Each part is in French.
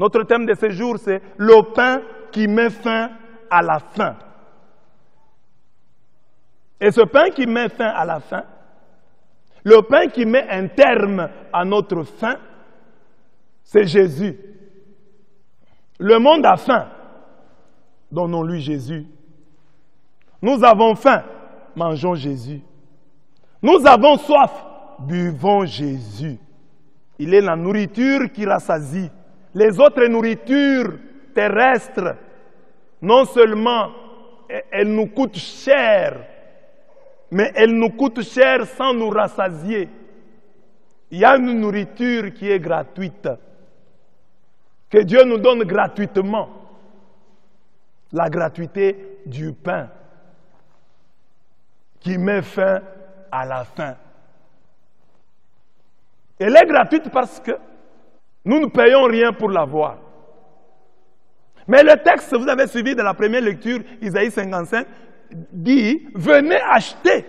Notre thème de ce jour, c'est le pain qui met fin à la faim. Et ce pain qui met fin à la faim, le pain qui met un terme à notre faim, c'est Jésus. Le monde a faim. Donnons-lui Jésus. Nous avons faim. Mangeons Jésus. Nous avons soif. Buvons Jésus. Il est la nourriture qui rassasie. Les autres nourritures terrestres, non seulement elles nous coûtent cher, mais elles nous coûtent cher sans nous rassasier. Il y a une nourriture qui est gratuite, que Dieu nous donne gratuitement. La gratuité du pain, qui met fin à la faim. Elle est gratuite parce que nous ne payons rien pour l'avoir. Mais le texte, vous avez suivi de la première lecture, Isaïe 55, dit, venez acheter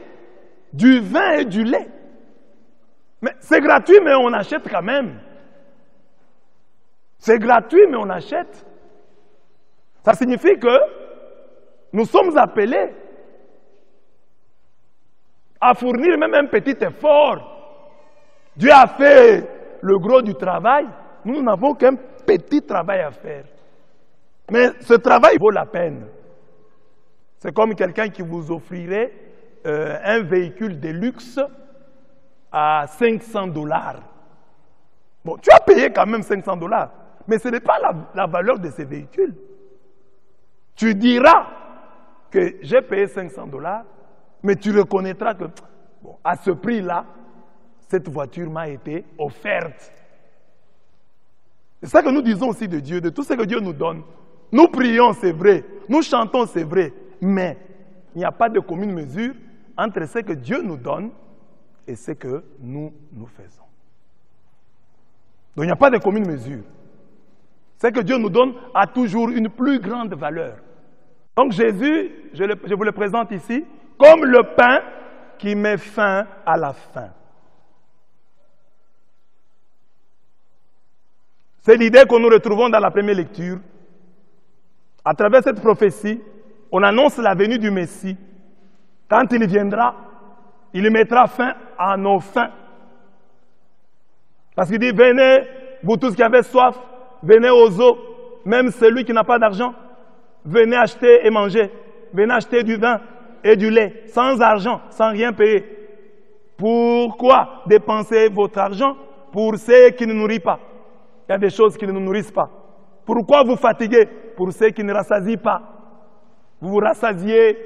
du vin et du lait. Mais c'est gratuit, mais on achète quand même. C'est gratuit, mais on achète. Ça signifie que nous sommes appelés à fournir même un petit effort. Dieu a fait le gros du travail. Nous n'avons qu'un petit travail à faire. Mais ce travail vaut la peine. C'est comme quelqu'un qui vous offrirait un véhicule de luxe à $500. Bon, tu as payé quand même $500, mais ce n'est pas la valeur de ces véhicules. Tu diras que j'ai payé $500, mais tu reconnaîtras que bon, à ce prix-là, cette voiture m'a été offerte. C'est ça que nous disons aussi de Dieu, de tout ce que Dieu nous donne. Nous prions, c'est vrai. Nous chantons, c'est vrai. Mais il n'y a pas de commune mesure entre ce que Dieu nous donne et ce que nous faisons. Donc il n'y a pas de commune mesure. Ce que Dieu nous donne a toujours une plus grande valeur. Donc Jésus, je vous le présente ici, comme le pain qui met fin à la faim. C'est l'idée que nous retrouvons dans la première lecture. À travers cette prophétie, on annonce la venue du Messie. Quand il viendra, il mettra fin à nos faims. Parce qu'il dit, venez, vous tous qui avez soif, venez aux eaux, même celui qui n'a pas d'argent, venez acheter et manger. Venez acheter du vin et du lait, sans argent, sans rien payer. Pourquoi dépenser votre argent pour ceux qui ne nourrissent pas? Il y a des choses qui ne nous nourrissent pas. Pourquoi vous fatiguez? Pour ceux qui ne rassasient pas. Vous vous rassasiez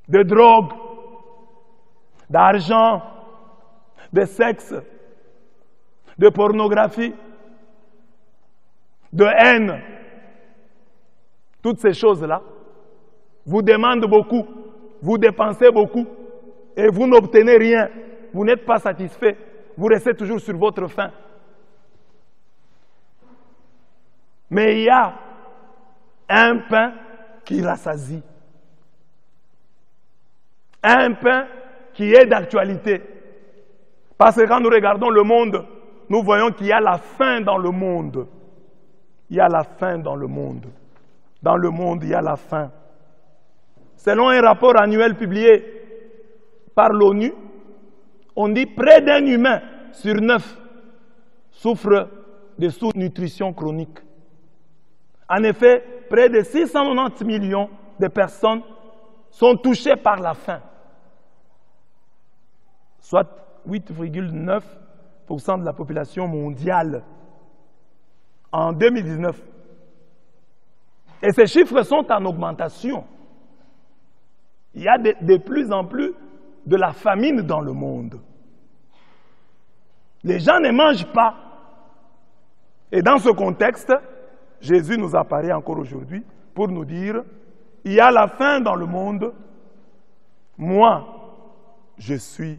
de drogue, d'argent, de sexe, de pornographie, de haine. Toutes ces choses-là vous demandent beaucoup, vous dépensez beaucoup et vous n'obtenez rien. Vous n'êtes pas satisfait. Vous restez toujours sur votre faim. Mais il y a un pain qui rassasie. Un pain qui est d'actualité. Parce que quand nous regardons le monde, nous voyons qu'il y a la faim dans le monde. Il y a la faim dans le monde. Dans le monde, il y a la faim. Selon un rapport annuel publié par l'ONU, on dit près d'un humain sur 9 souffre de sous-nutrition chronique. En effet, près de 690 millions de personnes sont touchées par la faim, soit 8,9% de la population mondiale en 2019. Et ces chiffres sont en augmentation. Il y a de plus en plus de la famine dans le monde. Les gens ne mangent pas. Et dans ce contexte, Jésus nous apparaît encore aujourd'hui pour nous dire, il y a la faim dans le monde, moi, je suis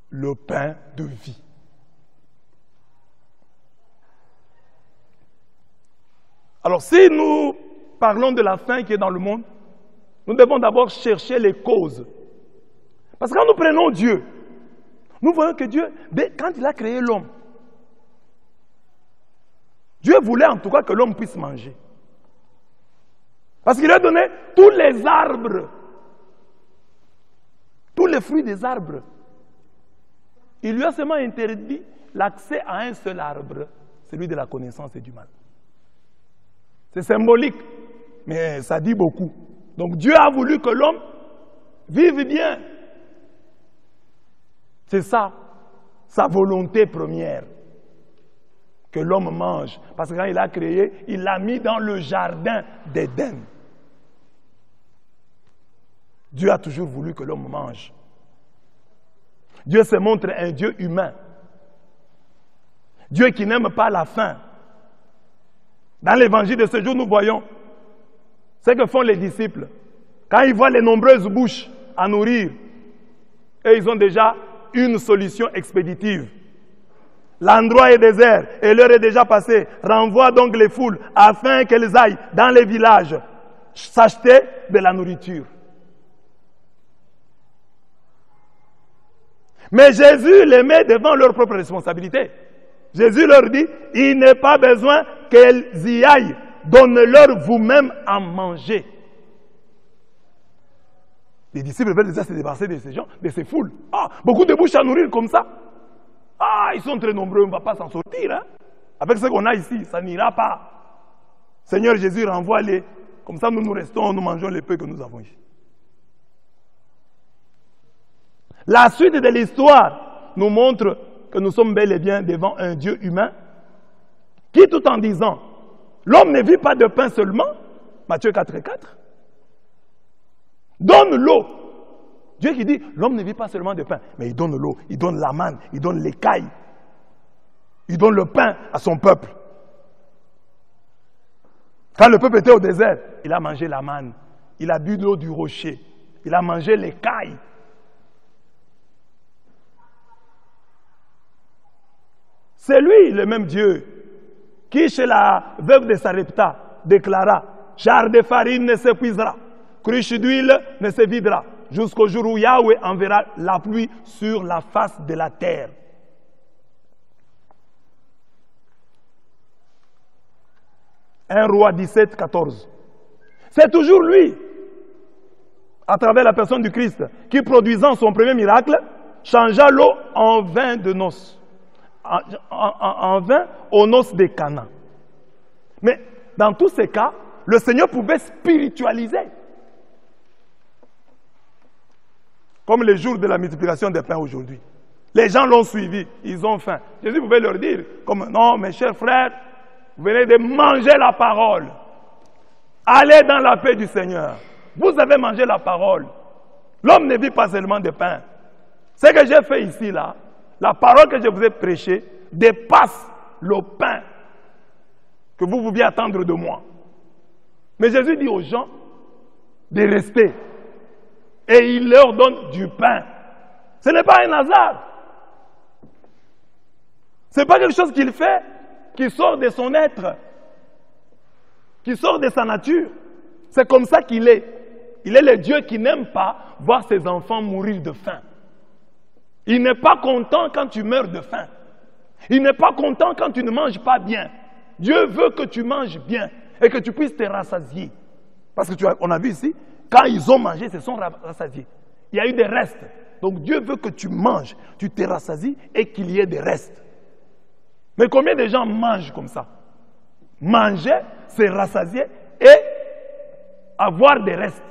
le pain de vie. Alors si nous parlons de la faim qui est dans le monde, nous devons d'abord chercher les causes. Parce que quand nous prenons Dieu, nous voyons que Dieu, quand il a créé l'homme, Dieu voulait en tout cas que l'homme puisse manger. Parce qu'il lui a donné tous les arbres, tous les fruits des arbres. Il lui a seulement interdit l'accès à un seul arbre, celui de la connaissance et du mal. C'est symbolique, mais ça dit beaucoup. Donc Dieu a voulu que l'homme vive bien. C'est ça, sa volonté première, que l'homme mange. Parce que quand il a créé, il l'a mis dans le jardin d'Éden. Dieu a toujours voulu que l'homme mange. Dieu se montre un Dieu humain. Dieu qui n'aime pas la faim. Dans l'évangile de ce jour, nous voyons ce que font les disciples. Quand ils voient les nombreuses bouches à nourrir, et ils ont déjà une solution expéditive. L'endroit est désert et l'heure est déjà passée. Renvoie donc les foules afin qu'elles aillent dans les villages s'acheter de la nourriture. Mais Jésus les met devant leur propre responsabilité. Jésus leur dit, il n'est pas besoin qu'elles y aillent. Donne-leur vous-même à manger. Les disciples veulent déjà se débarrasser de ces gens, de ces foules. Ah, beaucoup de bouches à nourrir comme ça. Ah, ils sont très nombreux, on ne va pas s'en sortir. Hein? Avec ce qu'on a ici, ça n'ira pas. Seigneur Jésus, renvoie-les. Comme ça, nous restons, nous mangeons les peu que nous avons ici. La suite de l'histoire nous montre que nous sommes bel et bien devant un Dieu humain qui, tout en disant, l'homme ne vit pas de pain seulement, Matthieu 4,4, donne l'eau. Dieu qui dit, l'homme ne vit pas seulement de pain, mais il donne l'eau, il donne la manne, il donne l'écaille, il donne le pain à son peuple. Quand le peuple était au désert, il a mangé la manne, il a bu de l'eau du rocher, il a mangé l'écaille. C'est lui, le même Dieu, qui chez la veuve de Sarepta déclara, jarre de farine ne s'épuisera, cruche d'huile ne se videra, jusqu'au jour où Yahweh enverra la pluie sur la face de la terre. Un roi 17, 14. C'est toujours lui, à travers la personne du Christ, qui produisant son premier miracle, changea l'eau en vin de noces. En vin aux noces de Cana. Mais dans tous ces cas, le Seigneur pouvait spiritualiser. Comme les jours de la multiplication des pains aujourd'hui. Les gens l'ont suivi, ils ont faim. Jésus pouvait leur dire, comme non, mes chers frères, vous venez de manger la parole. Allez dans la paix du Seigneur. Vous avez mangé la parole. L'homme ne vit pas seulement de pain. Ce que j'ai fait ici, là, la parole que je vous ai prêchée dépasse le pain que vous pouviez attendre de moi. Mais Jésus dit aux gens de rester. Et il leur donne du pain. Ce n'est pas un hasard. Ce n'est pas quelque chose qu'il fait qui sort de son être, qui sort de sa nature. C'est comme ça qu'il est. Il est le Dieu qui n'aime pas voir ses enfants mourir de faim. Il n'est pas content quand tu meurs de faim. Il n'est pas content quand tu ne manges pas bien. Dieu veut que tu manges bien et que tu puisses te rassasier. Parce que on a vu ici, quand ils ont mangé, ils se sont rassasiés. Il y a eu des restes. Donc Dieu veut que tu manges, tu te rassasies et qu'il y ait des restes. Mais combien de gens mangent comme ça? Manger, se rassasier et avoir des restes.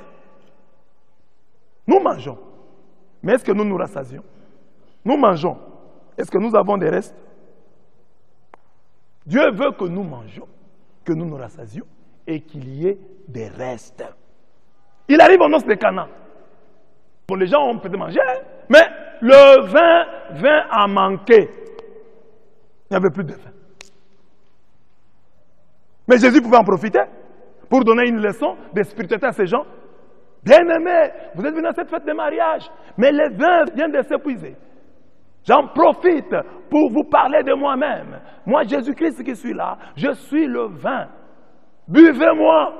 Nous mangeons. Mais est-ce que nous nous rassasions? Nous mangeons. Est-ce que nous avons des restes? Dieu veut que nous mangeons, que nous nous rassasions et qu'il y ait des restes. Il arrive aux noces de Cana. Bon, les gens ont peut-être mangé, mais le vin a manqué. Il n'y avait plus de vin. Mais Jésus pouvait en profiter pour donner une leçon de spiritualité à ces gens. Bien-aimés, vous êtes venus à cette fête de mariage, mais le vin vient de s'épuiser. J'en profite pour vous parler de moi-même. Moi, Jésus-Christ qui suis là, je suis le vin. Buvez-moi.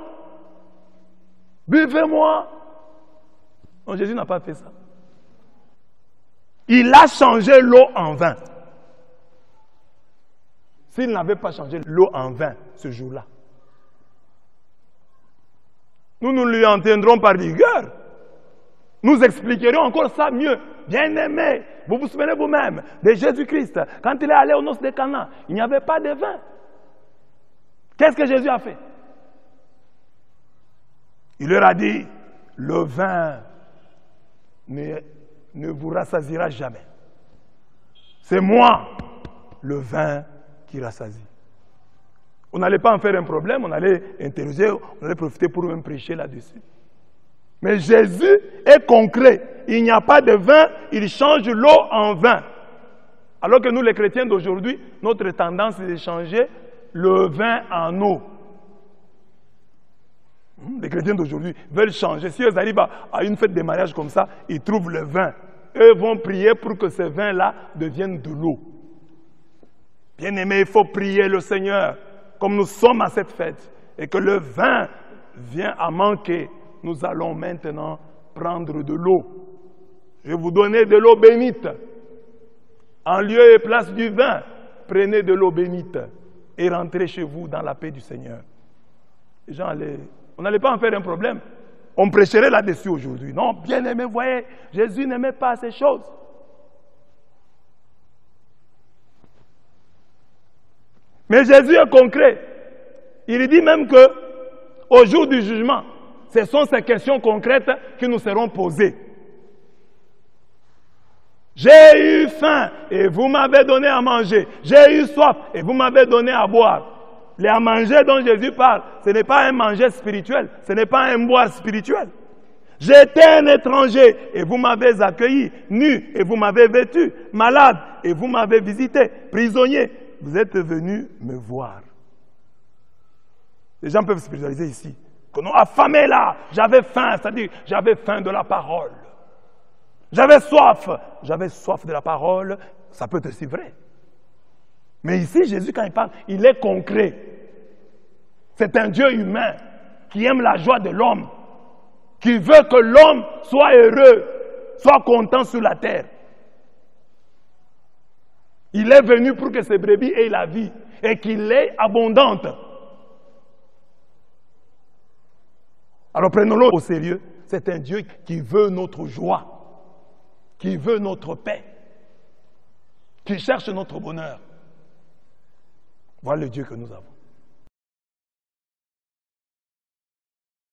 Buvez-moi. Non, Jésus n'a pas fait ça. Il a changé l'eau en vin. s'il n'avait pas changé l'eau en vin ce jour-là. Nous ne lui en tiendrons par rigueur. Nous expliquerons encore ça mieux. Bien-aimé, vous vous souvenez vous-même de Jésus-Christ. Quand il est allé aux noces de Cana, il n'y avait pas de vin. Qu'est-ce que Jésus a fait? Il leur a dit, le vin ne vous rassasiera jamais. C'est moi, le vin qui rassasie. On n'allait pas en faire un problème, on allait interroger, on allait profiter pour même prêcher là-dessus. Mais Jésus est concret. Il n'y a pas de vin, il change l'eau en vin. Alors que nous, les chrétiens d'aujourd'hui, notre tendance est de changer le vin en eau. Les chrétiens d'aujourd'hui veulent changer. Si eux arrivent à une fête de mariage comme ça, ils trouvent le vin. Eux vont prier pour que ce vin-là devienne de l'eau. Bien-aimé, il faut prier le Seigneur. Comme nous sommes à cette fête et que le vin vient à manquer, nous allons maintenant prendre de l'eau. Je vais vous donner de l'eau bénite. En lieu et place du vin, prenez de l'eau bénite et rentrez chez vous dans la paix du Seigneur. Les gens on n'allait pas en faire un problème. On prêcherait là-dessus aujourd'hui. Non, bien aimé, voyez, Jésus n'aimait pas ces choses. Mais Jésus est concret. Il dit même que au jour du jugement, ce sont ces questions concrètes qui nous seront posées. J'ai eu faim et vous m'avez donné à manger. J'ai eu soif et vous m'avez donné à boire. Les à manger dont Jésus parle, ce n'est pas un manger spirituel, ce n'est pas un boire spirituel. J'étais un étranger et vous m'avez accueilli, nu et vous m'avez vêtu, malade et vous m'avez visité, prisonnier. Vous êtes venus me voir. Les gens peuvent spiritualiser ici. Que non, affamé là, j'avais faim, c'est-à-dire j'avais faim de la parole. J'avais soif de la parole, ça peut être aussi vrai. Mais ici, Jésus, quand il parle, il est concret. C'est un Dieu humain qui aime la joie de l'homme, qui veut que l'homme soit heureux, soit content sur la terre. Il est venu pour que ses brebis aient la vie et qu'il est abondante. Alors prenons-le au sérieux. C'est un Dieu qui veut notre joie, qui veut notre paix, qui cherche notre bonheur. Voilà le Dieu que nous avons.